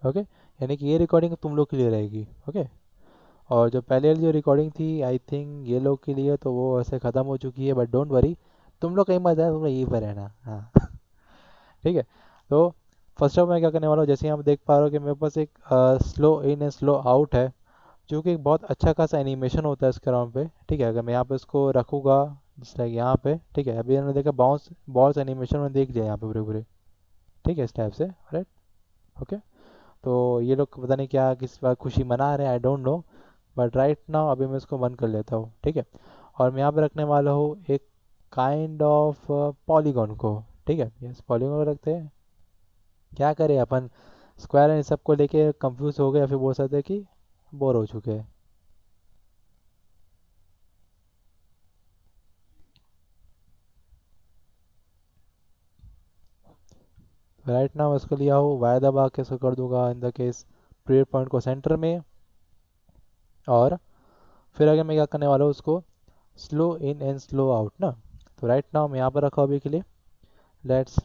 Okay, यानी कि ये रिकॉर्डिंग तुम लोग के लिए रहेगी। ओके, और जो पहले वाली जो रिकॉर्डिंग थी आई थिंक ये लोग के लिए तो वो ऐसे ख़त्म हो चुकी है, बट डोंट वरी, तुम लोग कहीं मत जाए, तुम लोग यहीं पर रहना। हाँ ठीक है। तो फर्स्ट ऑफ मैं क्या करने वाला हूँ, जैसे आप देख पा रहे हो कि मेरे पास एक slow in and slow out है, जो कि एक बहुत अच्छा खासा एनिमेशन होता है इसके राउंड पे। ठीक है, अगर मैं यहाँ पे इसको रखूँगा जिस लाइक यहाँ पे, ठीक है, अभी हमने देखा बाउंस बॉल्स एनिमेशन में देख लिया यहाँ पे पूरे पूरे। ठीक है, इस टाइप से, राइट। ओके, तो ये लोग पता नहीं क्या किस बात खुशी मना रहे हैं, I don't know, but right now अभी मैं इसको बंद कर लेता हूँ। ठीक है, और मैं यहाँ पे रखने वाला हूँ एक काइंड ऑफ पॉलीगॉन को। ठीक है, यस पॉलीगॉन को रखते हैं। क्या करें अपन, स्क्वायर एंड सबको लेके कंफ्यूज हो गए, या फिर बोल सकते हैं कि बोर हो चुके हैं। राइट नाउ इसको लिया हो वाई दबा के इसको कर दूंगा in the case period point को सेंटर में। और फिर अगर मैं क्या करने वाला हूँ उसको slow in and slow out ना। तो राइट नाउ मैं यहाँ पर रखा हूँ अभी के लिए। लेट्स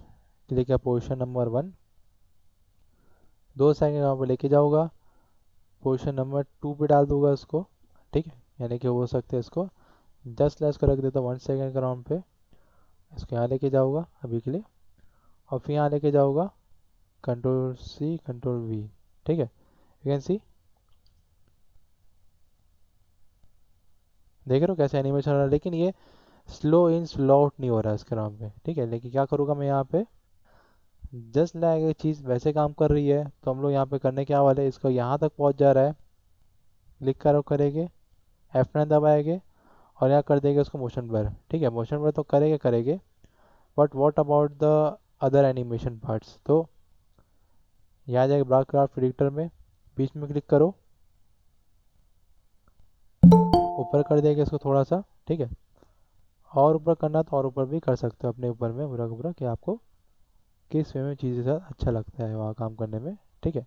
क्लिक है पोजीशन नंबर 1, 2 सेकंड यहाँ पर लेके जाऊँगा, पोजीशन नंबर 2 पे डाल दूंगा इसको। ठीक है, यानी कि हो सकते हैं इसको जस्ट लेस को रख देता हूँ 1 सेकंड के राउंड पे। इसको यहाँ लेके जाऊँगा अभी के लिए, और फिर यहाँ लेके जाऊँगा कंट्रोल सी कंट्रोल वी। ठीक है, यू कैन सी, देख रहे हो कैसे एनिमेशन हो रहा है, लेकिन ये स्लो इन स्लो आउट नहीं हो रहा है इसके नाम पे। ठीक है, लेकिन क्या करूँगा मैं यहाँ पे जस्ट लाइक ये चीज़ वैसे काम कर रही है, तो हम लोग यहाँ पे करने क्या वाले, इसको यहाँ तक पहुँच जा रहा है, क्लिक करो करेंगे, F9 दबाएंगे, और यहाँ कर देंगे उसको मोशन ब्लर। ठीक है, मोशन ब्लर तो करेंगे करेंगे, but what about the other animation parts. तो यहाँ जाके ब्लॉक क्राफ्ट प्रिडिक्टर में बीच में क्लिक करो, ऊपर कर देंगे इसको थोड़ा सा। ठीक है, और ऊपर करना तो और ऊपर भी कर सकते हो अपने ऊपर में पूरा का पूरा, कि आपको किस वे में चीज़ें साथ अच्छा लगता है वहाँ काम करने में। ठीक है,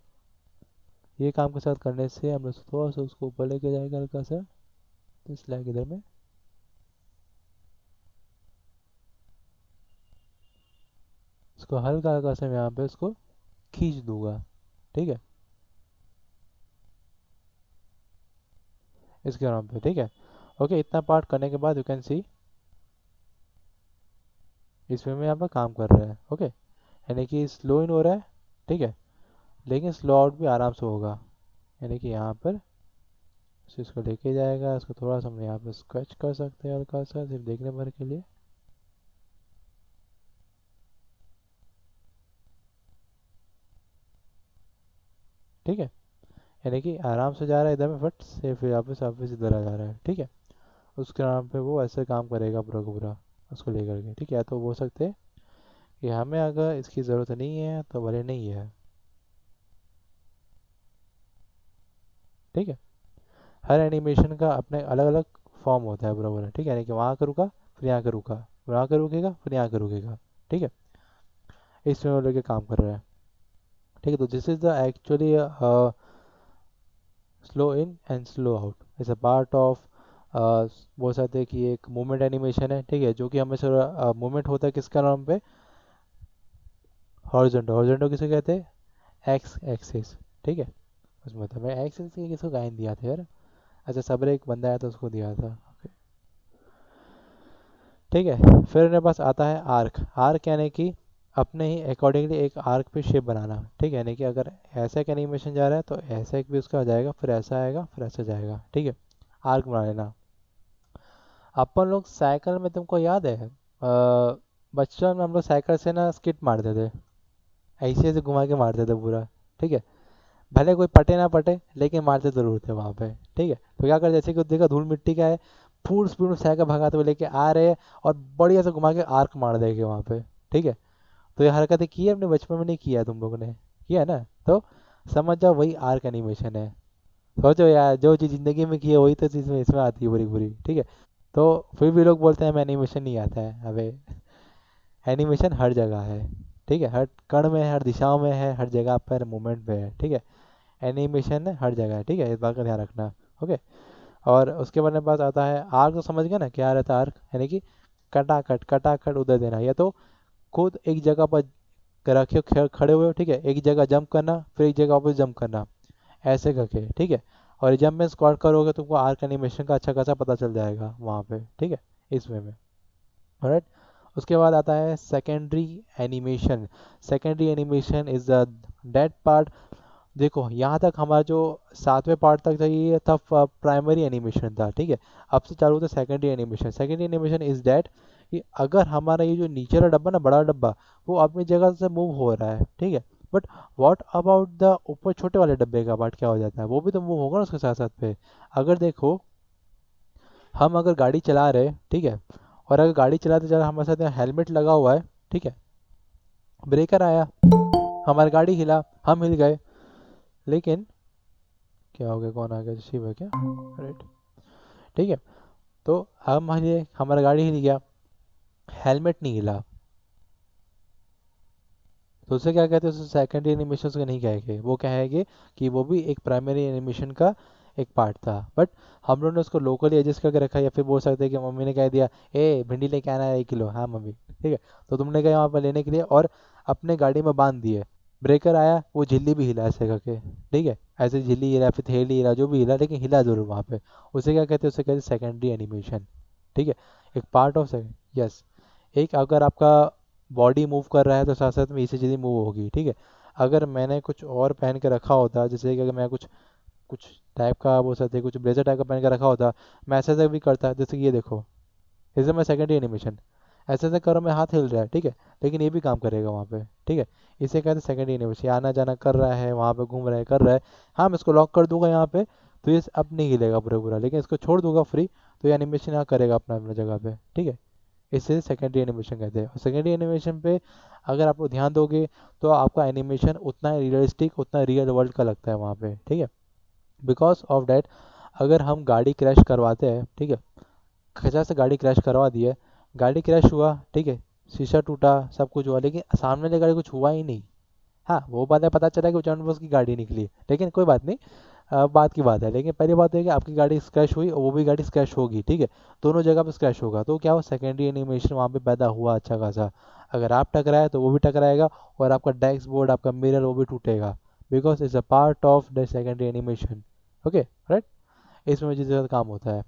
ये काम के साथ करने से हम लोग थोड़ा सा उसको ऊपर लेके जाएगा हल्का सा, तो इस लाइक इधर में, इसको हल्का हल्का से मैं यहाँ पे इसको खींच दूंगा। ठीक है, इसके नाम पे। ठीक है, ओके, इतना पार्ट करने के बाद यू कैन सी इसमें में यहाँ पर काम कर रहा है। ओके, यानी कि स्लो इन हो रहा है। ठीक है, लेकिन स्लो आउट भी आराम से होगा, यानी कि यहाँ पर इसको लेके जाएगा, इसको थोड़ा सा हम यहाँ पे स्केच कर सकते हैं हल्का सा, सिर्फ देखने भर के लिए। ठीक है, यानी कि आराम से जा रहा है इधर में, फट से फिर वापस इधर आ जा रहा है। ठीक है, उसके नाम पे वो ऐसे काम करेगा पूरा का पूरा उसको लेकर के। ठीक है, तो बोल सकते हैं कि हमें अगर इसकी ज़रूरत नहीं है तो भले नहीं है। ठीक है, हर एनिमेशन का अपने अलग अलग फॉर्म होता है पूरा पूरा। ठीक है, यानी कि वहाँ का रुका, फिर यहाँ का रुका, वहाँ का रुकेगा, फिर यहाँ का रुकेगा। ठीक है, इसमें वो लेके काम कर रहा है। ठीक है, तो this is the actually slow in and slow out is a part of, बोल सकते हैं कि एक मूवमेंट एनिमेशन है। ठीक है, जो कि हमेशा मूवमेंट होता है किसका नाम पे, हॉरिजॉन्टल। हॉरिजॉन्टल किसे कहते हैं, एक्स एक्सिस। ठीक है, उसमें था मैं एक्सिस के किसको गाइन दिया था यार, अच्छा सबरे एक बंदा आया था उसको दिया था। ओके, ठीक है, फिर मेरे पास आता है आर्क। आर्क यानी कि अपने ही अकॉर्डिंगली एक आर्क पे शेप बनाना। ठीक है, यानी कि अगर ऐसा एक एनिमेशन जा रहा है तो ऐसा एक भी उसका जाएगा, फिर ऐसा आएगा, फिर ऐसा जाएगा। ठीक है, आर्क बना लेना। अपन लोग साइकिल में, तुमको याद है बचपन में हम लोग साइकिल से ना स्किट मारते थे, ऐसे ऐसे घुमा के मारते थे पूरा। ठीक है, भले कोई पटे ना पटे, लेकिन मारते जरूर थे वहाँ पे। ठीक है, तो क्या कर, जैसे कि देखा धूल मिट्टी का है, फुल स्पीड में साइकिल भगाते हुए लेके आ रहे हैं, और बढ़िया से घुमा के आर्क मार देंगे वहाँ पे। ठीक है, तो ये हरकतें की है अपने बचपन में, नहीं किया है तुम लोगों ने, किया है ना, तो समझ जाओ वही आर्क एनिमेशन है। सोचो यार, जो चीज़ जिंदगी में की है वही तो चीज़ में इसमें आती है पूरी पूरी। ठीक है, तो फिर भी लोग बोलते हैं हमें एनिमेशन नहीं आता है। अबे एनिमेशन हर जगह है। ठीक है, हर कण में है, हर दिशाओं में है, हर जगह पर मूवमेंट पे है। ठीक है, एनिमेशन हर जगह है। ठीक है, इस बात का ध्यान रखना। ओके, और उसके बाद मेरे पास आता है आर्क। तो समझ गया ना क्या रहता है आर्क, यानी कि कटाकट कटाकट उधर देना, या तो खुद एक जगह पर रखे हो, खड़े हुए हो, ठीक है, एक जगह जंप करना, फिर एक जगह वापस जंप करना, ऐसे करके, ठीक है। और जब में स्क्वाट करोगे तो तुमको आर्क एनिमेशन का अच्छा खासा पता चल जाएगा वहाँ पे, ठीक है, इस वे में। ऑलराइट। उसके बाद आता है secondary animation. Secondary animation is the that part. देखो यहाँ तक हमारा जो 7वें पार्ट तक था ये था प्राइमरी एनिमेशन था, ठीक है। अब से चालू होता है secondary animation. Secondary animation is that कि अगर हमारा ये जो नीचे वाला डब्बा ना, बड़ा डब्बा, वो अपनी जगह से मूव हो रहा है, ठीक है, बट व्हाट अबाउट द ऊपर छोटे वाले डब्बे का पार्ट क्या हो जाता है, वो भी तो मूव होगा ना उसके साथ साथ पे। अगर देखो हम अगर गाड़ी चला रहे हैं, ठीक है, और अगर गाड़ी चलाते चला हमारे साथ हेलमेट लगा हुआ है, ठीक है, ब्रेकर आया, हमारी गाड़ी हिला, हम हिल गए, लेकिन क्या हो गया, कौन आ गया, शिव है क्या, राइट, ठीक है। तो हम हिले, हमारा गाड़ी हिल गया, हेलमेट नहीं हिला, तो उसे क्या कहते हैं, उसे सेकेंडरी एनिमेशन का नहीं कहेंगे, वो कहेंगे कि वो भी एक प्राइमरी एनिमेशन का एक पार्ट था, बट हम लोगों ने उसको लोकली एडजस्ट करके रखा है। या फिर बोल सकते हैं कि मम्मी ने कह दिया, ए भिंडी लेके आना है 1 किलो, हाँ मम्मी, ठीक है, तो तुमने गए वहाँ पर लेने के लिए और अपने गाड़ी में बांध दिए, ब्रेकर आया, वो झिल्ली भी हिला ऐसे करके, ठीक है, ऐसे झिल्ली हिला, फिर थैली हिला, जो भी हिला, लेकिन हिला जरूर वहाँ पे, उसे क्या कहते हैं, उसे कहते हैं सेकेंडरी एनिमेशन, ठीक है, एक पार्ट ऑफ सेकेंड, यस। एक अगर आपका बॉडी मूव कर रहा है तो साथ साथ में ये चीज़ें मूव होगी, ठीक है। अगर मैंने कुछ और पहन के रखा होता, जैसे कि अगर मैं कुछ कुछ टाइप का बोल सकते हैं, कुछ ब्लेजर टाइप का पहन के रखा होता, मैं ऐसे ऐसे भी करता, जैसे कि ये देखो, इसे मैं सेकेंडरी एनिमेशन, ऐसे ऐसे करो, मैं हाथ हिल रहा है, ठीक है, लेकिन ये भी काम करेगा वहाँ पे, ठीक है। इसे कहते हैं सेकेंडरी एनिमेशन, आना जाना कर रहा है, वहाँ पे घूम रहा है, कर रहा है, हाँ मैं इसको लॉक कर दूंगा यहाँ पे, तो ये अब नहीं हिलेगा पूरा पूरा, लेकिन इसको छोड़ दूंगा फ्री, तो ये एनिमेशन यहाँ करेगा अपना अपना जगह पे, ठीक है। इसे सेकेंडरी एनिमेशन कहते हैं। और सेकेंडरी एनिमेशन पे अगर आप लोग ध्यान दोगे तो आपका एनिमेशन उतना रियलिस्टिक, उतना रियल वर्ल्ड का लगता है वहाँ पे, ठीक है। बिकॉज ऑफ डैट, अगर हम गाड़ी क्रैश करवाते हैं, ठीक है, खचा से गाड़ी क्रैश करवा दी है, गाड़ी क्रैश हुआ, ठीक है, शीशा टूटा, सब कुछ हुआ, लेकिन सामने वाली गाड़ी कुछ हुआ ही नहीं। हाँ वो बात है, पता चला कि अचानक बस की गाड़ी निकली, लेकिन कोई बात नहीं, बात की बात है। लेकिन पहली बात है कि आपकी गाड़ी स्क्रैच हुई और वो भी गाड़ी स्क्रैच होगी, ठीक है, दोनों जगह पे स्क्रैच होगा, तो क्या हो, सेकेंडरी एनिमेशन वहाँ पे पैदा हुआ अच्छा खासा। अगर आप टकराए तो वो भी टकराएगा, और आपका डैशबोर्ड, आपका मिरर, वो भी टूटेगा, because it's a part of the secondary animation, okay, right. इसमें जिस ज्यादा काम होता है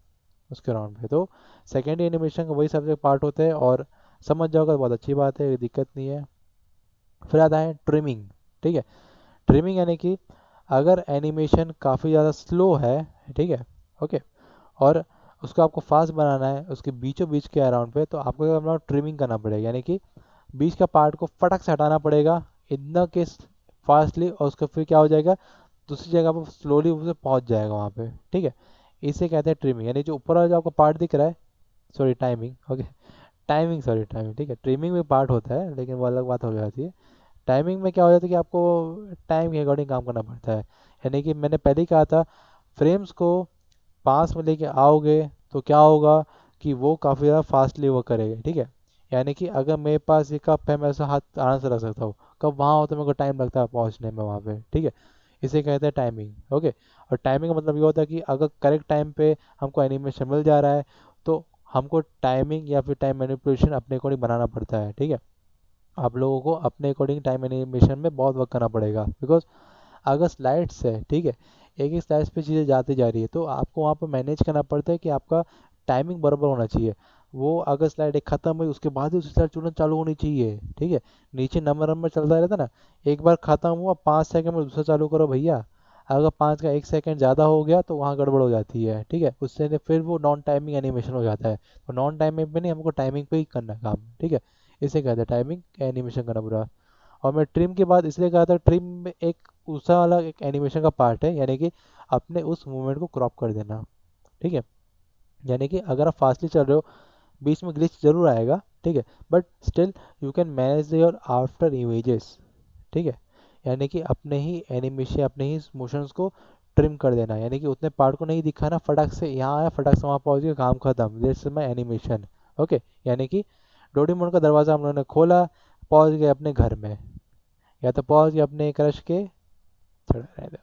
उसके राउंड पे, तो सेकेंडरी एनिमेशन का वही सबसे पार्ट होते हैं, और समझ जाओगे तो बहुत अच्छी बात है, कोई दिक्कत नहीं है। फिर आता है ट्रिमिंग, ठीक है। ट्रिमिंग यानी कि अगर एनिमेशन काफ़ी ज़्यादा स्लो है, ठीक है, ओके, और उसको आपको फास्ट बनाना है उसके बीचों बीच के अराउंड पे, तो आपको क्या करना, ट्रिमिंग करना पड़ेगा, यानी कि बीच का पार्ट को फटक से हटाना पड़ेगा, इतना कि फास्टली, और उसका फिर क्या हो जाएगा, दूसरी जगह पर स्लोली उसे पहुंच जाएगा वहाँ पे, ठीक है। इसे कहते हैं ट्रिमिंग, यानी जो ऊपर वाला जो आपको पार्ट दिख रहा है, sorry timing, okay, timing, sorry timing, ठीक है, ट्रिमिंग में पार्ट होता है लेकिन वो अलग बात हो जाती है। टाइमिंग में क्या हो जाता है कि आपको टाइम के अकॉर्डिंग काम करना पड़ता है, यानी कि मैंने पहले ही कहा था, फ्रेम्स को पास में लेके आओगे तो क्या होगा कि वो काफ़ी ज़्यादा फास्टली वो करेगा, ठीक है। यानी कि अगर मेरे पास ये कप है, मैं ऐसा हाथ आराम से रख सकता हूँ, कब वहाँ हो तो मेरे को टाइम लगता है पहुँचने में वहाँ पे, ठीक है। इसे कहते हैं टाइमिंग, ओके। और टाइमिंग का मतलब ये होता है कि अगर करेक्ट टाइम पे हमको एनिमेशन मिल जा रहा है, तो हमको टाइमिंग या फिर टाइम मैनिपुलेशन अपने अकॉर्डिंग बनाना पड़ता है, ठीक है। आप लोगों को अपने अकॉर्डिंग टाइम एनिमेशन में बहुत वर्क करना पड़ेगा, बिकॉज अगर स्लाइड्स है, ठीक है, एक ही स्लाइड्स पे चीज़ें जाती जा रही है, तो आपको वहाँ पर मैनेज करना पड़ता है कि आपका टाइमिंग बराबर होना चाहिए। वो अगर स्लाइड एक खत्म हुई उसके बाद ही दूसरी स्लाइड तुरंत चालू होनी चाहिए, ठीक है। नीचे नंबर नंबर चलता रहता ना, एक बार खत्म हुआ 5 सेकंड में दूसरा चालू करो भैया, अगर 5 का 1 सेकंड ज़्यादा हो गया तो वहाँ गड़बड़ हो जाती है, ठीक है, उससे फिर वो नॉन टाइमिंग एनिमेशन हो जाता है। तो नॉन टाइमिंग पे नहीं, हमको टाइमिंग पे ही करना है काम, ठीक है। इसे कहते हैं टाइमिंग एनिमेशन करना पूरा। और मैं ट्रिम की बात इसलिए कहा था, ट्रिम में एक दूसरा वाला एक एनिमेशन का पार्ट है, यानी कि अपने उस मूवमेंट को क्रॉप कर देना, ठीक है। यानी कि अगर आप फास्टली चल रहे हो, बीच में ग्लिच जरूर आएगा, ठीक है, but still you can manage your after images, ठीक है। यानी कि अपने ही एनिमेशन, अपने ही मोशंस को ट्रिम कर देना, यानी कि उतने पार्ट को नहीं दिखाना, फटाक से यहाँ आया, फटाक से वहाँ पहुँच गया, काम खत्म, this is my animation, okay. यानी कि डोरेमोन का दरवाज़ा हम लोगों ने खोला, पहुँच गए अपने घर में, या तो पहुँच गए अपने क्रश के, छोड़ो रहने दो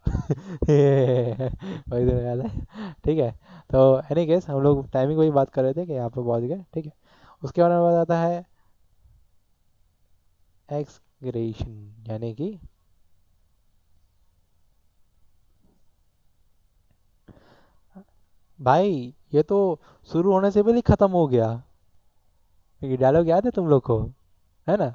वही तो याद है, ठीक है। तो एनी केस हम लोग टाइमिंग वही बात कर रहे थे कि यहाँ पे पहुँच गए, ठीक है। उसके बाद में बात आता है एक्सग्रेशन यानी कि भाई ये तो शुरू होने से पहले खत्म हो गया। ये डायलॉग याद है तुम लोग को, है ना?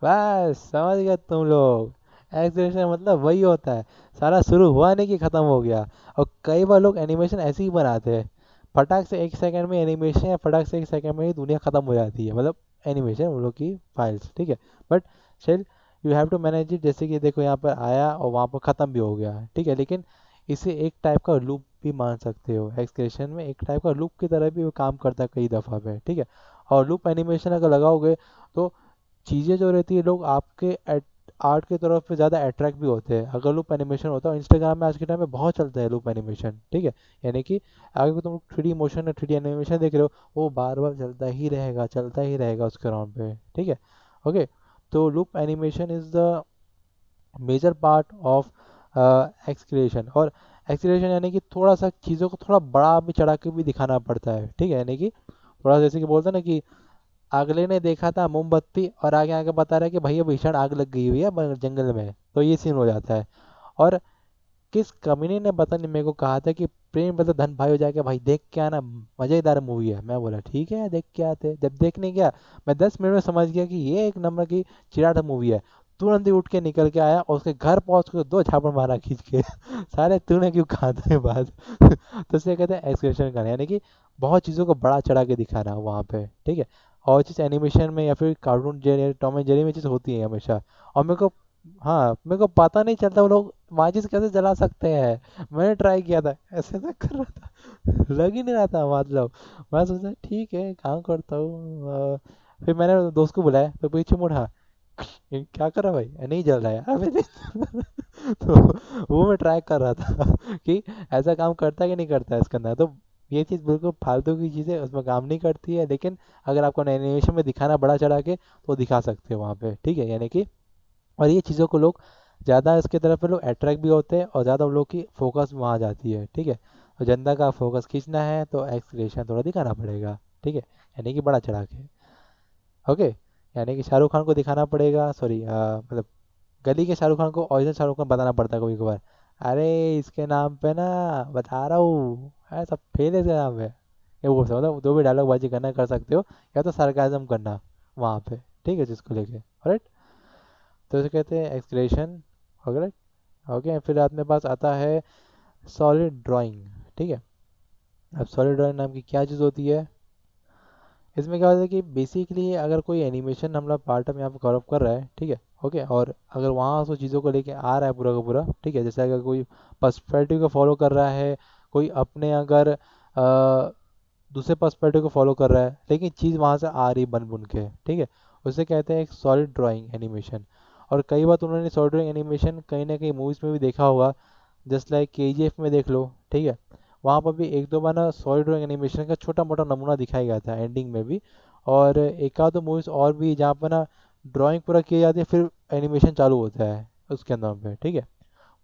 बस समझ गए तुम लोग। एक्सग्रेशन मतलब वही होता है, सारा शुरू हुआ नहीं कि खत्म हो गया। और कई बार लोग एनिमेशन ऐसे ही बनाते हैं, फटाक से 1 सेकंड में एनिमेशन, या फटाक से 1 सेकंड में ही दुनिया खत्म हो जाती है, मतलब एनिमेशन उन लोग की फाइल्स, ठीक है। But still you have to manage it, जैसे कि देखो यहाँ पर आया और वहाँ पर ख़त्म भी हो गया, ठीक है। लेकिन इसे एक टाइप का लूप भी मान सकते हो, एक्सप्रेशन में एक टाइप का लूप की तरह भी वो काम करता है कई दफ़ा पे, ठीक है। और लूप एनिमेशन अगर लगाओगे तो चीज़ें जो रहती है, लोग आपके आर्ट की तरफ पे ज़्यादा अट्रैक्ट भी होते हैं अगर लूप एनिमेशन होता है। इंस्टाग्राम में आज के टाइम में बहुत चलता है लूप एनिमेशन, ठीक है। यानी कि अगर तुम 3D मोशन या 3D एनिमेशन देख रहे हो, वो बार बार चलता ही रहेगा उसके राउंड पे, ठीक है। ओके, तो loop animation is the major part of exaggeration. और एक्सक्रिएशन यानी कि थोड़ा सा चीज़ों को थोड़ा बड़ा भी चढ़ा के भी दिखाना पड़ता है, ठीक है। यानी कि थोड़ा जैसे कि बोलते हैं ना कि अगले ने देखा था मोमबत्ती और आगे आगे बता रहा है कि भैया भीषण आग लग गई हुई है जंगल में, तो ये सीन हो जाता है। और किस कमीने ने पता नहीं मेरे को कहा था कि प्रेम बदले धन भाई हो जाएगा, भाई देख के आना, मजेदार मूवी है। मैं बोला ठीक है देख के आते। जब देखने गया, मैं 10 मिनट में समझ गया कि ये एक नंबर की चिराट मूवी है। तुरंत ही उठ के निकल के आया और उसके घर पहुंच के 2 झापड़ मारा खींच के सारे तूने क्यों कहा था बात तो इसे कहते हैं एक्सप्रेशन करना, यानी कि बहुत चीज़ों को बड़ा चढ़ा के दिखाना वहाँ पे, ठीक है। और चीज़ एनिमेशन में या फिर cartoon Jerry Tom and Jerry में चीज़ होती है हमेशा। और मेरे को, हाँ मेरे को पता नहीं चलता वो लोग माचिस कैसे जला सकते हैं। मैंने ट्राई किया था, ऐसे ऐसे कर रहा था लग ही नहीं रहा था, मतलब मैं सोचा ठीक है काम करता हूँ। फिर मैंने दोस्त को बुलाया तो पीछे मुड़ा, ये क्या कर रहा है भाई, नहीं जल रहा है अबे नहीं तो वो मैं ट्राई कर रहा था कि ऐसा काम करता है कि नहीं करता है इसके अंदर। तो ये चीज़ बिल्कुल फालतू की चीज़ है, उसमें काम नहीं करती है। लेकिन अगर आपको एनिमेशन में दिखाना बड़ा चढ़ा के तो दिखा सकते हो वहाँ पे, ठीक है। यानी कि और ये चीज़ों को लोग ज़्यादा इसके तरफ लोग अट्रैक्ट भी होते हैं और ज़्यादा लोग की फोकस वहाँ जाती है, ठीक है। तो जनता का फोकस खींचना है तो एक्सप्रेशन थोड़ा दिखाना पड़ेगा, ठीक है। यानी कि बड़ा चढ़ा के, ओके। यानी कि शाहरुख खान को दिखाना पड़ेगा, सॉरी मतलब गली के शाहरुख खान को ओरिजिनल शाहरुख खान बताना पड़ता है कभी कभार। अरे इसके नाम पे ना, बता रहा हूँ है सब फेल है इसके नाम पे, ये वो सब मतलब जो भी डायलॉग बाजी करना कर सकते हो, या तो सरकाजम करना वहाँ पे, ठीक है, जिसको लेके, राइट। तो इसे कहते हैं एक्सक्रेशन, ओके। ओके, फिर अपने पास आता है सॉलिड ड्राइंग, ठीक है। अब सॉलिड ड्राइंग नाम की क्या चीज़ होती है? इसमें क्या होता है कि बेसिकली अगर कोई एनिमेशन हम लोग पार्ट टाइम यहाँ पर कवर कर रहा है, ठीक है, ओके, और अगर वहाँ से चीज़ों को लेके आ रहा है पूरा का पूरा, ठीक है, जैसे अगर कोई पर्सपेक्टिव को फॉलो कर रहा है, कोई अपने अगर दूसरे पर्सपेक्टिव को फॉलो कर रहा है, लेकिन चीज़ वहाँ से आ रही बन बुन के, ठीक है, उसे कहते हैं एक सॉलिड ड्राइंग एनिमेशन। और कई बार उन्होंने सॉलिड ड्राइंग एनिमेशन कहीं ना कहीं मूवीज़ में भी देखा होगा, जस्ट लाइक KGF में देख लो, ठीक है। वहाँ पर भी एक दो बार ना सॉलिड ड्राइंग एनिमेशन का छोटा मोटा नमूना दिखाया गया था एंडिंग में भी। और एक आध दो मूवीज़ और भी जहाँ पर ना ड्राइंग पूरा की जाती है, फिर एनिमेशन चालू होता है उसके अंदर पे, ठीक है।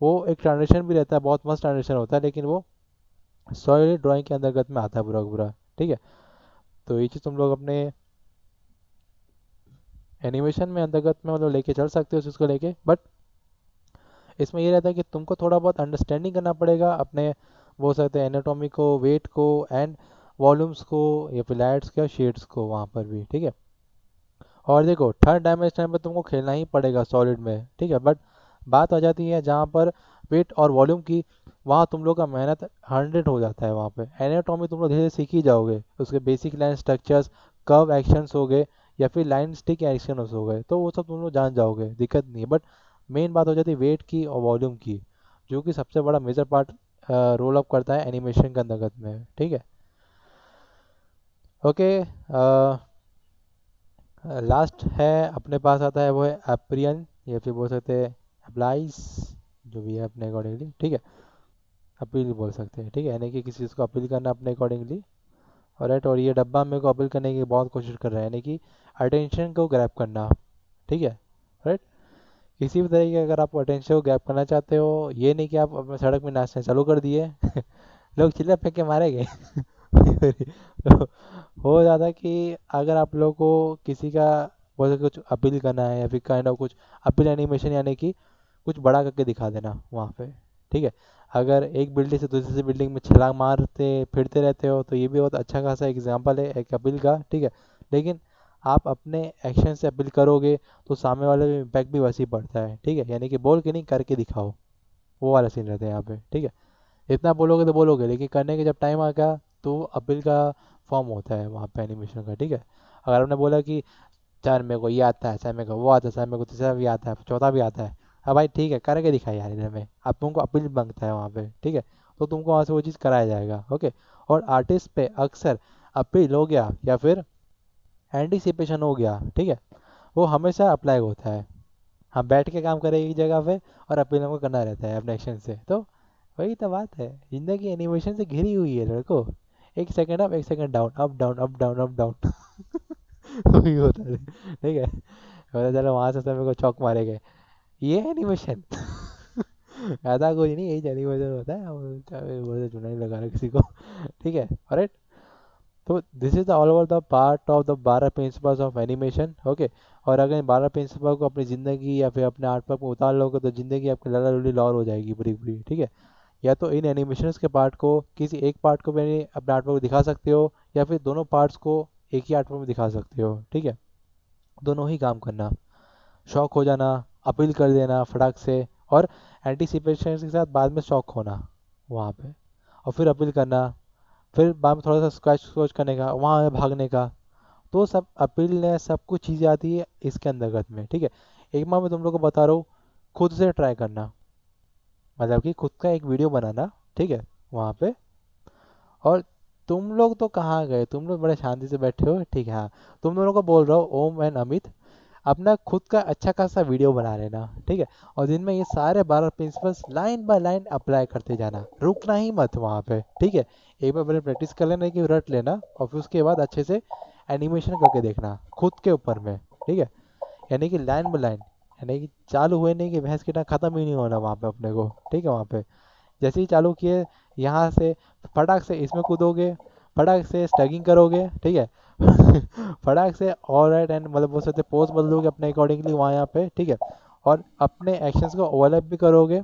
वो एक ट्रांजेक्शन भी रहता है, बहुत मस्त ट्रांजेक्शन होता है, लेकिन वो सॉलिड ड्राइंग के अंतर्गत में आता है पूरा का पूरा, ठीक है। तो ये चीज़ तुम लोग अपने एनिमेशन में अंतर्गत में मतलब लेके चल सकते हो उस चीज़ को लेके। बट इसमें ये रहता है कि तुमको थोड़ा बहुत अंडरस्टैंडिंग करना पड़ेगा अपने, वो सकते हैं एनाटॉमी को, वेट को, एंड वॉल्यूम्स को, या फिर लाइट्स के शेड्स को वहाँ पर भी, ठीक है। और देखो थर्ड डायमेंशन पे तुमको खेलना ही पड़ेगा सॉलिड में, ठीक है। बट बात आ जाती है जहाँ पर वेट और वॉल्यूम की, वहाँ तुम लोग का मेहनत 100 हो जाता है। वहाँ पे एनाटॉमी तुम लोग धीरे धीरे सीख ही जाओगे, उसके basic line structures, curve actions हो गए, या फिर लाइन स्टिक एक्शंस हो गए, तो वो सब तुम लोग जान जाओगे, दिक्कत नहीं है। बट मेन बात हो जाती है वेट की और वॉल्यूम की, जो कि सबसे बड़ा मेजर पार्ट रोल अप करता है एनिमेशन के अंतर्गत में, ठीक है। ओके, लास्ट है अपने पास आता है वो है अप्रियन, या फिर बोल सकते हैं अप्लाइज, जो भी है अपने अकॉर्डिंगली, ठीक है। अपील बोल सकते हैं, ठीक है, यानी कि किसी चीज़ को अपील करना अपने अकॉर्डिंगली। और राइट, और ये डब्बा मेरे को अपील करने की बहुत कोशिश कर रहा है, यानी कि अटेंशन को ग्रैब करना, ठीक है, राइट। किसी भी तरीके का अगर आप अटेंशन को ग्रैब करना चाहते हो, ये नहीं कि आप अपने सड़क में नाचना चालू कर दिए लोग चिल्ला फेंक के मारेंगे तो हो जाता है कि अगर आप लोग को किसी का वो कुछ अपील करना है या फिर काइंड ऑफ कुछ अपील एनिमेशन, यानी कि कुछ बड़ा करके दिखा देना वहाँ पे, ठीक है। अगर एक बिल्डिंग से दूसरी बिल्डिंग में छलांग मारते फिरते रहते हो तो ये भी बहुत अच्छा खासा एग्जाम्पल है एक अपील का, ठीक है। लेकिन आप अपने एक्शन से अपील करोगे तो सामने वाले पे इम्पैक्ट भी वैसे ही पड़ता है, ठीक है। यानी कि बोल के नहीं, करके दिखाओ, वो वाला सीन रहता है यहाँ पे, ठीक है। इतना बोलोगे तो बोलोगे, लेकिन करने के जब टाइम आ गया तो अपील का फॉर्म होता है वहाँ पे एनिमेशन का, ठीक है। अगर हमने बोला कि चार मेरे को ये आता है, चाहे मेरे को वो आता है, चाहे मेरे को तीसरा भी आता है, चौथा भी आता है, अब भाई ठीक है करके दिखाई यार इधर में, अब तुमको अपील मांगता है वहाँ पे, ठीक है। तो तुमको वहाँ से वो चीज़ कराया जाएगा, ओके। और आर्टिस्ट पे अक्सर अपील हो गया या फिर एंटिसिपेशन हो गया, ठीक है, वो हमेशा अप्लाई होता है। हम बैठ के काम करें एक जगह पे और अपील हमको करना रहता है अपने एक्शन से, तो वही तो बात है, जिंदगी एनिमेशन से घिरी हुई है लड़को। एक सेकंड अप, एक second down, up down, up down, up down. वही होता है, ठीक है। पता चलो वहां से सब मेरे को चौक मारे गए, ये एनिमेशन। ऐसा कुछ नहीं, यही एनिमेशन होता है, बोलते चुना नहीं लगा रहा किसी को। ठीक है, ऑलराइट। तो this is the all over the part of the 12 principles of animation, okay. और अगर इन 12 प्रिंसिपल को अपनी ज़िंदगी या फिर अपने आर्ट वर्क में उतार लोगे तो ज़िंदगी आपकी लड़ा लुड़ी लॉर हो जाएगी पूरी पूरी, ठीक है। या तो इन एनिमेशंस के पार्ट को किसी एक पार्ट को भी अपने आर्ट वर्क में दिखा सकते हो, या फिर दोनों पार्ट्स को एक ही आर्ट वर्क में दिखा सकते हो, ठीक है। दोनों ही काम करना, शौक हो जाना, अपील कर देना फटाक से, और एंटीसिपेशन के साथ बाद में शौक होना वहाँ पे, और फिर अपील करना, फिर बाद में थोड़ा सा स्क्रैच स्क्रॉच करने का, वहाँ भागने का। तो सब अपील ने सब कुछ चीज़ें आती है इसके अंतर्गत में, ठीक है। एक बार मैं तुम लोग को बता रहा हूँ, खुद से ट्राई करना, मतलब कि खुद का एक वीडियो बनाना, ठीक है, वहाँ पे। और तुम लोग तो कहाँ गए, तुम लोग बड़े शांति से बैठे हो, ठीक है। हाँ, तुम दोनों को बोल रहा हूँ, ओम एंड अमित, अपना खुद का अच्छा खासा वीडियो बना लेना, ठीक है। और जिनमें ये सारे 12 principles line by line apply करते जाना, रुकना ही मत वहाँ पे, ठीक है। एक बार पहले प्रैक्टिस कर लेना कि रट लेना, और फिर उसके बाद अच्छे से एनिमेशन करके देखना खुद के ऊपर में, ठीक है। यानी कि लाइन बाय लाइन, यानी कि चालू हुए नहीं कि भैंस की टांग खत्म ही नहीं होना वहाँ पे अपने को, ठीक है। वहाँ पे जैसे ही चालू किए, यहाँ से फटाक से इसमें कूदोगे, फटाक से स्टैगिंग करोगे, ठीक है। फटाक से ऑल राइट एंड मतलब बोल सकते पोज बदलोगे अपने अकॉर्डिंगली वहाँ यहाँ पे, ठीक है। और अपने एक्शंस को ओवरलैप भी करोगे,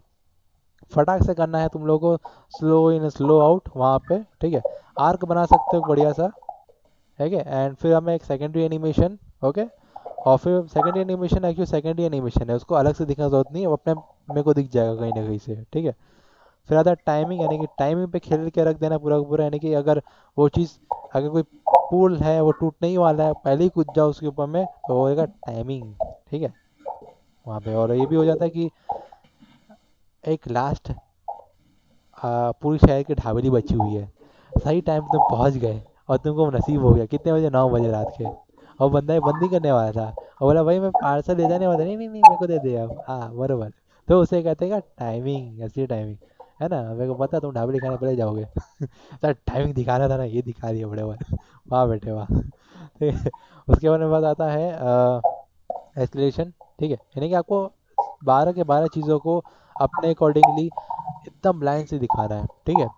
फटाक से करना है तुम लोगों को, स्लो इन स्लो आउट वहाँ पे, ठीक है। आर्क बना सकते हो बढ़िया सा, ठीक है। एंड फिर हमें एक सेकेंडरी एनिमेशन, ओके। और फिर secondary animation actually secondary animation है, उसको अलग से दिखने की जरूरत नहीं है, वो अपने मेरे को दिख जाएगा कहीं ना कहीं से, ठीक है। फिर आता है टाइमिंग, यानी कि टाइमिंग पे खेल के रख देना पूरा का पूरा, यानी कि अगर वो चीज़, अगर कोई पुल है वो टूटने ही वाला है, पहले ही कूद जाओ उसके ऊपर में तो वो होएगा टाइमिंग, ठीक है, वहाँ पे। और ये भी हो जाता है कि एक लास्ट पूरी शहर की ढाबेली बची हुई है, सही टाइम पे तुम पहुँच गए और तुमको नसीब हो गया, कितने बजे, 9 बजे रात के, और बंदा ये बंदी करने वाला था और बोला भाई मैं पार्सल ले जाने वाला था, नहीं नहीं नहीं मेरे को दे दे अब, हाँ बरोबर। तो उसे कहते हैं टाइमिंग, असली टाइमिंग, है ना। मेरे को पता तुम ढाबेली खाने पहले जाओगे। सर टाइमिंग दिखाना था ना, ये दिखा दिया बड़े बड़े, वाह बेटे वाह। ठीक है। उसके बाद में बात आता है एस्केलेशन, ठीक है। यानी कि आपको 12 के 12 चीज़ों को अपने अकॉर्डिंगली एकदम लाइन से दिखाना है, ठीक है।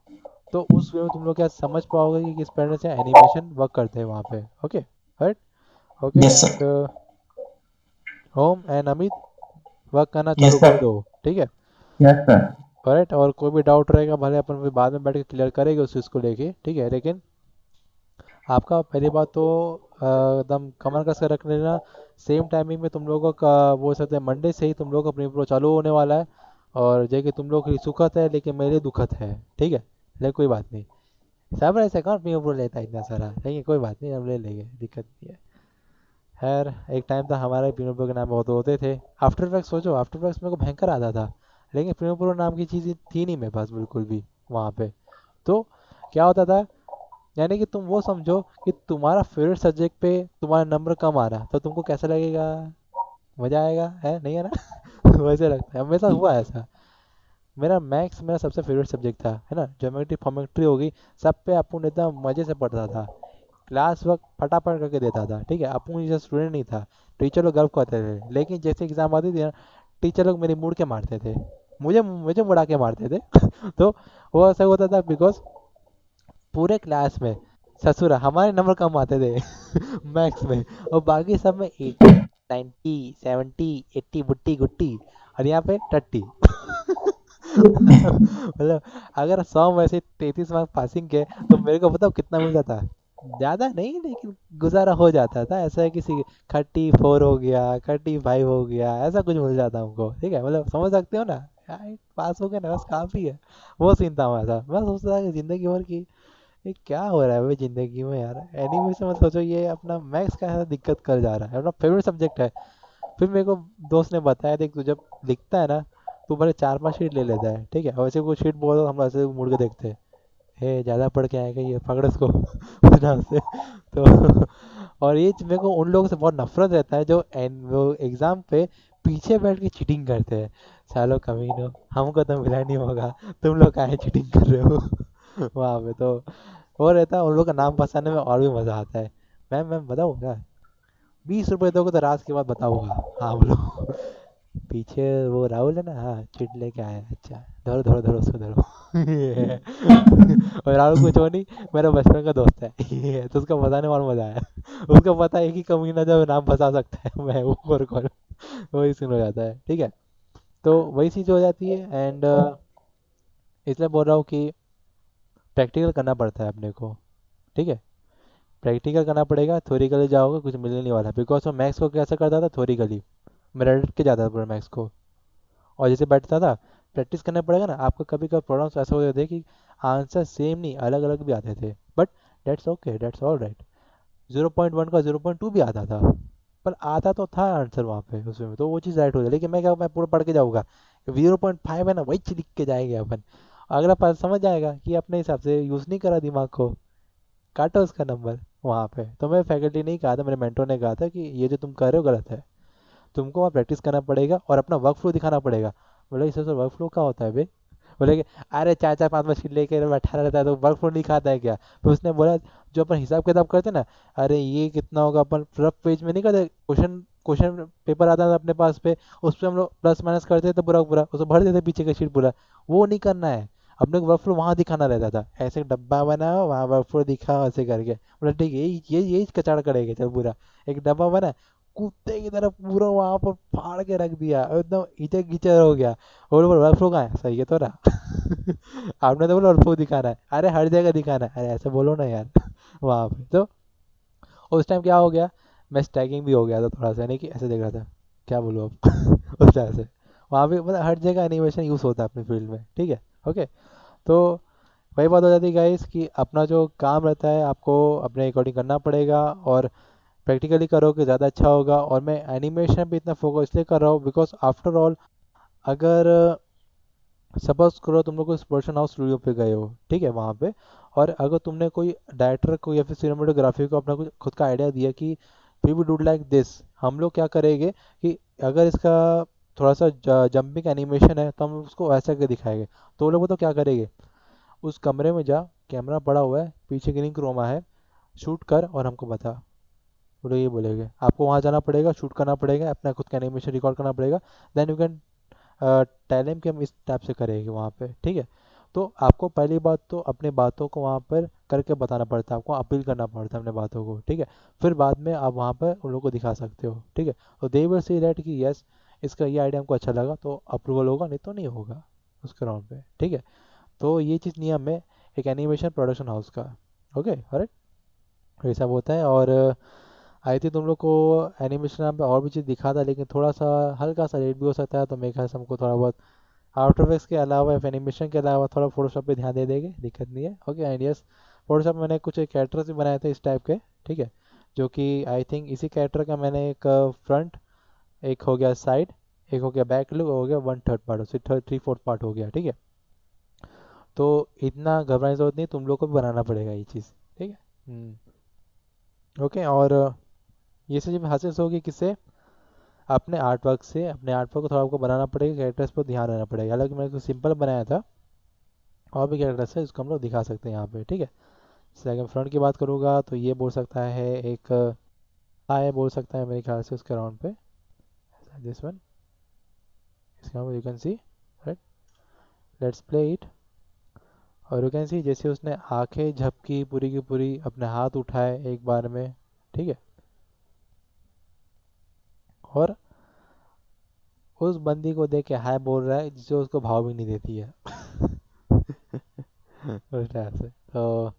तो उस वे में तुम लोग क्या समझ पाओगे कि किस तरह से एनिमेशन वर्क करते हैं वहाँ पे, okay, right. Okay, yes sir. And home and Amit work करना चालू यस कर सर। दो, ठीक है, यस सर। राइट। और कोई भी डाउट रहेगा भले अपन फिर बाद में बैठ के क्लियर करेंगे उस चीज़ को लेके, ठीक है। लेकिन आपका पहली बात तो एकदम कमर कस कर रख लेना, सेम टाइमिंग में तुम लोगों का वो सकते हैं मंडे से ही तुम लोग का प्री प्रो चालू होने वाला है। और जो कि तुम लोग के लिए सुखद है लेकिन मेरे लिए दुखद है, ठीक है। लेकिन कोई बात नहीं, सब ऐसे कौन प्री प्रो लेता है इतना सारा, लेकिन कोई बात नहीं, हम ले लेंगे, दिक्कत नहीं है। खैर एक टाइम था हमारे प्री प्रो के नाम बहुत होते थे। आफ्टर इफेक्ट्स, सोचो आफ्टर इफेक्ट्स मेरे को भयंकर आता था, लेकिन प्री प्रो नाम की चीज़ थी नहीं मेरे पास बिल्कुल भी वहाँ पे। तो क्या होता था, यानी कि तुम वो समझो कि तुम्हारा फेवरेट सब्जेक्ट पे तुम्हारा नंबर कम आ रहा तो तुमको कैसा लगेगा, मजा आएगा, है नहीं है ना। वैसे लगता है, हमेशा हुआ है ऐसा। मेरा मैथ्स मेरा सबसे फेवरेट सब्जेक्ट था, है ना। ज्योमेट्री फॉर्मेट्री होगी, सब पे अपन एकदम मजे से पढ़ता था, क्लास वर्क फटाफट करके देता था, ठीक है। अपन जैसा स्टूडेंट नहीं था, टीचर लोग गर्व करते थे, लेकिन जैसे एग्जाम आती थी ना, टीचर लोग मेरी मुड़ के मारते थे, मुझे मुझे मुड़ा के मारते थे। तो वो ऐसा होता था बिकॉज पूरे क्लास में ससुरा हमारे नंबर कम आते थे मैथ्स में, और बाकी सब में 8। 90 70 80 बुट्टी गुट्टी, और यहाँ पे टट्टी। मतलब अगर 100 में से 33 मार्क्स पासिंग के, तो मेरे को बताओ कितना मिल जाता। ज्यादा नहीं, लेकिन गुजारा हो जाता था। ऐसा है किसी 34 हो गया, 35 हो गया, ऐसा कुछ मिल जाता हमको, ठीक है। मतलब समझ सकते हो ना यार, पास हो गए ना बस काफी है। वो सीन था हमारा। मैं सोचता था कि जिंदगी भर की ये क्या हो रहा है भाई जिंदगी में यार। एनिमेशन मत सोचो, ये अपना मैथ्स का है दिक्कत कर जा रहा है, अपना फेवरेट सब्जेक्ट है। फिर मेरे को दोस्त ने बताया, देख तू जब लिखता है ना, तू भले 4-5 शीट ले लेता है, ठीक है, और वैसे कोई शीट बोलो हम ऐसे मुड़ के देखते हैं, हे ज़्यादा पढ़ के आएगा ये, पकड़ इसको उस नाम से। तो और ये मेरे को उन लोगों से बहुत नफरत रहता है जो वो एग्ज़ाम पे पीछे बैठ के चीटिंग करते हैं। सालो कमीनो, हमको तो मिला नहीं होगा, तुम लोग काहे चीटिंग कर रहे हो। वहाँ पे तो वो रहता है, उन लोग का नाम फंसाने में और भी मज़ा आता है। मैम बताऊँ क्या, 20 रुपए दोगे तो रात के बाद बताऊंगा। हाँ बोलो। पीछे वो राहुल है ना, हाँ चिट लेके आया है। अच्छा, धरो धरो धरो उसको धरो। ये। और राहुल कुछ हो नहीं, मेरा बचपन का दोस्त है। ये तो उसका बताने और मजा आया। उसको पता है एक ही कमीना जब नाम फंसा सकता है, मैं वो और कौन। वही सीन हो जाता है, ठीक है। तो वही चीज़ हो जाती है। एंड इसलिए बोल रहा हूँ कि प्रैक्टिकल करना पड़ता है अपने को, ठीक है। प्रैक्टिकल करना पड़ेगा, थ्योरिकली जाओगे कुछ मिलने नहीं वाला। बिकॉज वो मैथ्स को कैसे करता था, थ्योरिकली मैं रट के जाता था पूरा मैथ्स को। और जैसे बैठता था, प्रैक्टिस करना पड़ेगा ना, आपको कभी कभी प्रॉब्लम्स ऐसे हो जाते कि आंसर सेम नहीं, अलग अलग भी आते थे, but that's okay, that's all right. 0.1 का 0.2 भी आता था, पर आता तो था आंसर वहाँ पे उसमें, तो वो चीज़ राइट हो जाए। लेकिन मैं क्या, मैं पूरा पढ़ के जाऊँगा, 0.5 है ना वही चीज़ लिख के जाएंगे अपन। अगला पास समझ जाएगा कि अपने हिसाब से यूज़ नहीं करा दिमाग को, काटो उसका नंबर वहाँ पे। तो मैं फैकल्टी नहीं कहा था, मेरे मेंटर ने कहा था कि ये जो तुम कर रहे हो गलत है, तुमको वहाँ प्रैक्टिस करना पड़ेगा और अपना वर्क फ्लो दिखाना पड़ेगा। बोले इससे सर वर्क फ्लो क्या होता है बे। बोले कि अरे 4-4 5 मशीन लेके बैठा रहता है तो वर्क फ्लो नहीं खाता है क्या। फिर उसने बोला जो अपन हिसाब किताब करते ना, अरे ये कितना होगा, अपन रफ पेज में नहीं करते, क्वेश्चन क्वेश्चन पेपर आता था अपने पास पे, उस पर हम लोग प्लस माइनस करते थे पूरा पूरा, उसको भर देते पीछे का शीट पूरा। वो नहीं करना है, अपने को वर्क फ्लो वहाँ दिखाना रहता था। ऐसे डब्बा बनाओ वहाँ वर्क फ्लो दिखाओ ऐसे करके। बोला ठीक है, ये कचाड़ करेगा चल पूरा। एक डब्बा बना, कुत्ते की तरह पूरा वहां पर फाड़ के रख दिया, एकदम कीचड़ कीचड़ हो गया। और बोल वर्क फ्लो कहाँ है, सही है तो रहा। आपने तो बोला वर्क फ्लो दिखाना है, अरे हर जगह दिखाना है, अरे ऐसे बोलो ना यार। वहां पे तो उस टाइम क्या हो गया, मैं स्टैगिंग भी हो गया था थोड़ा सा, नहीं कि ऐसे देख रहा था, क्या बोलूँ अब। उस टाइम से वहाँ पे मतलब हर जगह एनिमेशन यूज़ होता है अपनी फील्ड में, ठीक है। ओके, तो वही बात हो जाती है गाइस कि अपना जो काम रहता है आपको अपने अकॉर्डिंग करना पड़ेगा, और प्रैक्टिकली करोगे ज़्यादा अच्छा होगा। और मैं एनिमेशन पे इतना फोकस इसलिए कर रहा हूँ बिकॉज आफ्टर ऑल, अगर सपोज करो तुम लोग कोई प्रोडक्शन हाउस स्टूडियो पे गए हो, ठीक है, वहाँ पे, और अगर तुमने कोई डायरेक्टर को या फिर सिनेमेटोग्राफी को अपना कुछ खुद का आइडिया दिया कि we would do like this, हम लोग क्या करेंगे कि अगर इसका थोड़ा सा जंपिंग एनिमेशन है तो हम उसको ऐसा करके दिखाएंगे। तो वो लोग तो क्या करेंगे, उस कमरे में जा, कैमरा पड़ा हुआ है, पीछे ग्रीन क्रोमा है, शूट कर और हमको बता। वो लोग ये बोलेंगे आपको वहाँ जाना पड़ेगा, शूट करना पड़ेगा, अपना खुद का एनिमेशन रिकॉर्ड करना पड़ेगा, देन यू कैन टेल कि हम इस टाइप से करेंगे वहाँ पे, ठीक है। तो आपको पहली बात तो अपनी बातों को वहाँ पर करके बताना पड़ता है, आपको अपील करना पड़ता है अपने बातों को, ठीक है। फिर बाद में आप वहाँ पर उन लोगों को दिखा सकते हो, ठीक है। तो दे विल सी दैट कि यस, इसका ये आइडिया हमको अच्छा लगा, तो अप्रूवल होगा, नहीं तो नहीं होगा उसके राउंड पे, ठीक है। तो ये चीज़ नियम है एक एनिमेशन प्रोडक्शन हाउस का। ओके, राइट, ये सब होता है। और आई थी तुम लोग को एनिमेशन पे और भी चीज़ दिखा था, लेकिन थोड़ा सा हल्का सा लेट भी हो सकता है, तो मेरे ख्याल से हमको थोड़ा बहुत आफ्टर इफेक्ट्स के अलावा या एनिमेशन के अलावा थोड़ा फोटोशॉप पे ध्यान दे देंगे, दिक्कत नहीं है। ओके, एंड यस, फोटोशॉप में मैंने कुछ कैरेक्टर्स भी बनाए थे इस टाइप के, ठीक है। जो कि आई थिंक इसी कैरेक्टर का मैंने एक फ्रंट, एक हो गया साइड, एक हो गया बैक लुक, हो गया 1/3 पार्ट, उससे 3/4 पार्ट हो गया, ठीक है। तो इतना घबराने की जरूरत नहीं, तुम लोग को भी बनाना पड़ेगा ये चीज़, ठीक है। ओके, और ये सब जब हासिल होगी किससे, अपने आर्ट वर्क से। अपने आर्ट वर्क को थोड़ा आपको बनाना पड़ेगा, कैरेक्टर्स पर ध्यान देना पड़ेगा। हालांकि मैंने कुछ सिंपल बनाया था, और भी कैरेक्टर्स है जिसको हम लोग दिखा सकते हैं यहाँ पे, ठीक है। जैसे अगर फ्रंट की बात करूँगा तो ये बोल सकता है एक आय, बोल सकता है मेरे ख्याल से उसके राउंड पे, दिस वन, इसका you can see, right, let's play it. और यू कैन सी जैसे उसने आंखें झपकी पूरी की पूरी, अपने हाथ उठाए एक बार में, ठीक है। और उस बंदी को देख के हाय बोल रहा है जिसे उसको भाव भी नहीं देती है। उस टाइप से तो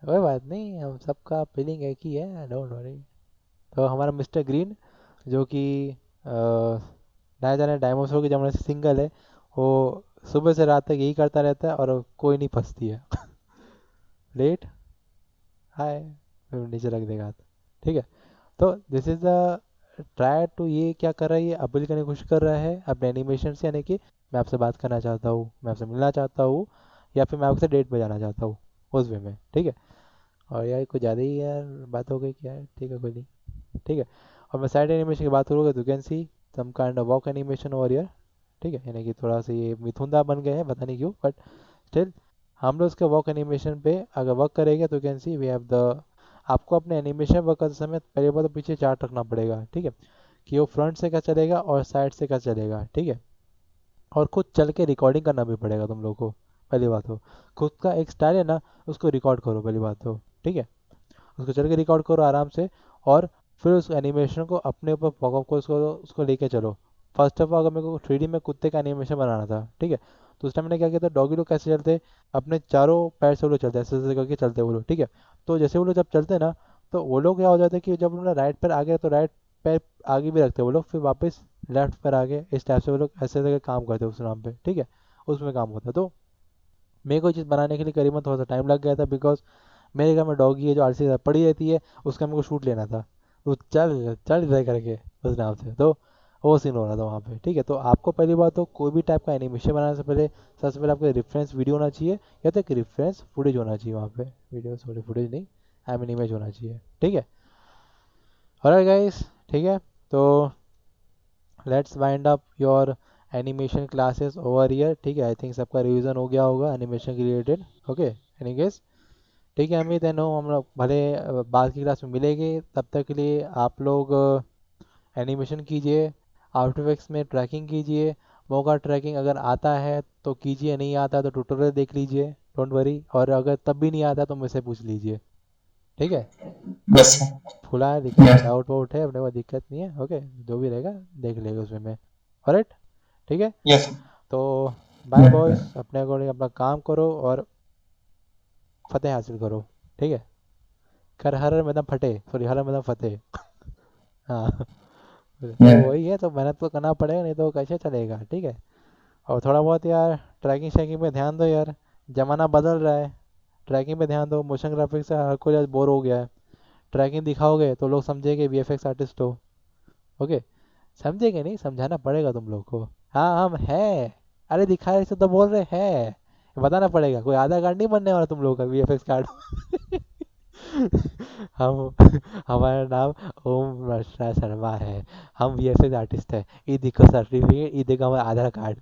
कोई बात नहीं, हम सबका फीलिंग एक ही है, डोंट वरी। तो हमारा मिस्टर ग्रीन जो कि ना जाने डायनासोर के जमाने से सिंगल है, वो सुबह से रात तक यही करता रहता है और कोई नहीं फंसती है। लेट हाय, फिर नीचे रख देगा हाथ। ठीक है। तो this is the try to, ये क्या कर रहा है, ये अपील करने की कोशिश कर रहा है अपने एनिमेशन से, यानी कि मैं आपसे बात करना चाहता हूँ, मैं आपसे मिलना चाहता हूँ, या फिर मैं आपसे डेट पे जाना चाहता हूँ, उस वे में। ठीक है। और यार कुछ ज़्यादा ही यार बात हो गई क्या है, ठीक है कोई नहीं। ठीक है। और मैं साइड एनिमेशन की बात करूँगा तो can see some kind of walk animation over here. ठीक है, यानी कि थोड़ा सा ये मिथुंदा बन गए हैं, पता नहीं क्यों, बट स्टिल हम लोग इसके वॉक एनिमेशन पे अगर वर्क करेंगे तो can see we have the, आपको अपने एनिमेशन वर्क करते समय पहले बात तो पीछे चार्ट रखना पड़ेगा। ठीक है, कि वो फ्रंट से क्या चलेगा और साइड से क्या चलेगा। ठीक है। और खुद चल के रिकॉर्डिंग करना भी पड़ेगा तुम लोग को। पहली बात तो खुद का एक स्टाइल है ना, उसको रिकॉर्ड करो पहली बात तो। ठीक है, उसको चल के रिकॉर्ड करो आराम से। और फिर उस एनिमेशन को अपने ऊपर पकड़ को उसको उसको लेके चलो। फर्स्ट ऑफ ऑल अगर मेरे को 3D में कुत्ते का एनिमेशन बनाना था, ठीक है, तो उस टाइम मैंने क्या किया था, डॉगी लोग कैसे चलते, अपने चारों पैर से वो लोग चलते, ऐसे ऐसे करके चलते वो लोग। ठीक है, तो जैसे वो लोग जब चलते ना, तो वो लोग क्या हो जाता है कि जब उन्होंने राइट पैर आगे तो राइट पैर आगे भी रखते वो लोग, फिर वापस लेफ्ट पैर आगे, इस टाइप से वो लोग ऐसे ऐसे करके काम करते उस नाम पे। ठीक है, उसमें काम होता। तो मेरे को ये चीज़ बनाने के लिए करीबन थोड़ा सा टाइम लग गया था, बिकॉज मेरे घर में डॉगी है जो आलसी पड़ी रहती है, उसका मेरे को शूट लेना था। तो चल चल इधर करके उस नाम से, तो वो सीन हो रहा था वहाँ पे। ठीक है, तो आपको पहली बात तो कोई भी टाइप का एनिमेशन बनाने से पहले सबसे पहले आपको रेफरेंस वीडियो होना चाहिए, या तो एक रेफरेंस फुटेज होना चाहिए वहाँ पे। वीडियो सॉरी फुटेज नहीं, आई मीन इमेज होना चाहिए। ठीक है। ऑलराइट गाइस, ठीक है, तो let's wind up your animation classes over here. ठीक है, आई थिंक सबका रिवीजन हो गया होगा एनिमेशन के रिलेटेड। Okay, any guess? ठीक है अमित एंड हम लोग भले बाद की क्लास में मिलेंगे, तब तक के लिए आप लोग एनिमेशन कीजिए, आफ्टर इफेक्ट्स में ट्रैकिंग कीजिए। मौका ट्रैकिंग अगर आता है तो कीजिए, नहीं आता तो ट्यूटोरियल देख लीजिए, डोंट वरी। और अगर तब भी नहीं आता तो मुझसे पूछ लीजिए। ठीक है, यस खुला है, दिक्कत यस डाउट वाउट है अपने को, दिक्कत नहीं है। ओके, जो भी रहेगा देख लेगा उसमें मैं। ऑलराइट, ठीक है। यस तो बाय बॉयज, अपने अकॉर्डिंग अपना काम करो और फतेह हासिल करो। ठीक है, कर हर मैदान फटे, सॉरी हर मैदान फतेह। हाँ। तो वही है, तो मेहनत तो करना पड़ेगा, नहीं तो कैसे चलेगा। ठीक है, और थोड़ा बहुत यार ट्रैकिंग शैकिंग पे ध्यान दो यार, ज़माना बदल रहा है। ट्रैकिंग पे ध्यान दो, मोशन ग्राफिक्स से हर कोई आज बोर हो गया है। ट्रैकिंग दिखाओगे तो लोग समझेंगे VFX आर्टिस्ट हो। ओके, समझेंगे नहीं, समझाना पड़ेगा तुम लोग को। हाँ हम है, अरे दिखा रहे से तो बोल रहे हैं, बताना पड़ेगा। कोई आधार कार्ड नहीं बनने वाला तुम लोगों का VFX कार्ड। हम हमारा नाम ओम रचना शर्मा है, हम VFX आर्टिस्ट है। ये देखो सर्टिफिकेट, ये देखो हमारा आधार कार्ड।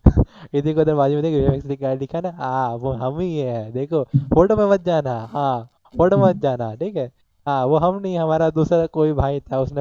ये देखो उधर बाजू में देखो VFX कार्ड लिखा ना, हाँ वो हम ही है, देखो। फोटो में मत जाना, हाँ फोटो मत जाना, ठीक है। हाँ वो हम नहीं, हमारा दूसरा कोई भाई था, उसने